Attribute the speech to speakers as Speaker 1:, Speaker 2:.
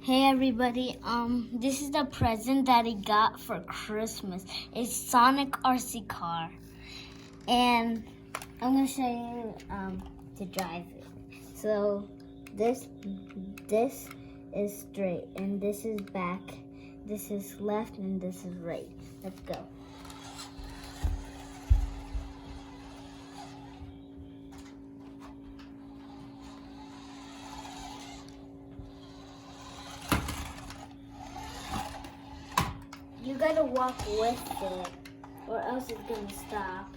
Speaker 1: Hey everybody, this is the present that I got for Christmas. It's Sonic RC car. And I'm gonna show you to drive it. So this is straight and this is back. This is left and this is right. Let's go. You gotta walk with it, or else it's gonna stop.